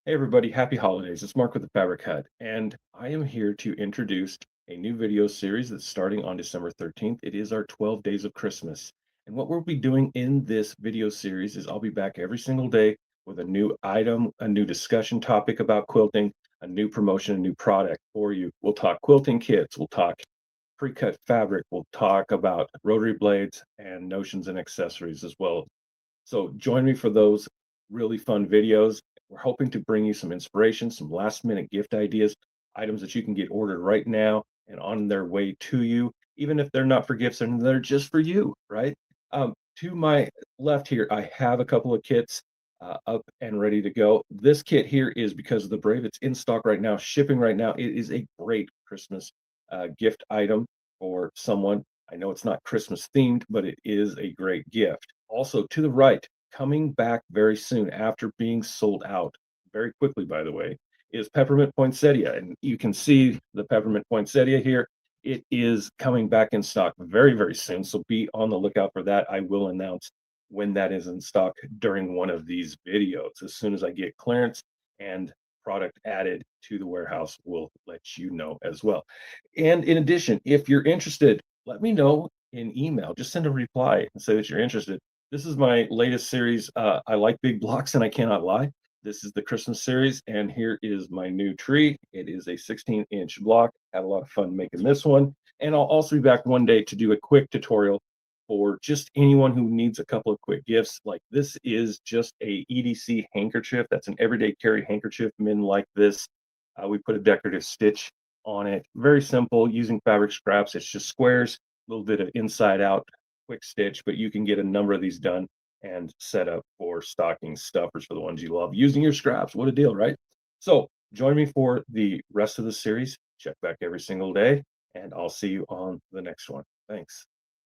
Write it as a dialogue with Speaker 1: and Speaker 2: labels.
Speaker 1: Hey everybody, happy holidays. It's Mark with the Precut, and I am here to introduce a new video series that's starting on December 13th. It is our 12 Days of Christmas. And what we'll be doing in this video series is I'll be back every single day with a new item, a new discussion topic about quilting, a new promotion, a new product for you. We'll talk quilting kits, we'll talk pre-cut fabric, we'll talk about rotary blades and notions and accessories as well. So join me for those really fun videos. We're hoping to bring you some inspiration, some last minute gift ideas, items that you can get ordered right now and on their way to you, even if they're not for gifts and they're just for you, right? To my left here, I have a couple of kits up and ready to go. This kit here is because of the Brave. It's in stock right now, shipping right now. It is a great Christmas gift item for someone. I know it's not Christmas themed, but it is a great gift. Also, to the right, coming back very soon after being sold out very quickly, by the way, is Peppermint Poinsettia. And you can see the Peppermint Poinsettia here. It is coming back in stock very, very soon. So be on the lookout for that. I will announce when that is in stock during one of these videos. As soon as I get clearance and product added to the warehouse, we'll let you know as well. And in addition, if you're interested, let me know in email. Just send a reply and say that you're interested. This is my latest series. I like big blocks and I cannot lie. This is the Christmas series, and here is my new tree. It is a 16-inch block. Had a lot of fun making this one. And I'll also be back one day to do a quick tutorial for just anyone who needs a couple of quick gifts. Like this is just a EDC handkerchief. That's an everyday carry handkerchief. Men like this. We put a decorative stitch on it. Very simple using fabric scraps. It's just squares, a little bit of inside out quick stitch, but you can get a number of these done and set up for stocking stuffers for the ones you love using your scraps. What a deal, right? So join me for the rest of the series. Check back every single day, and I'll see you on the next one. Thanks.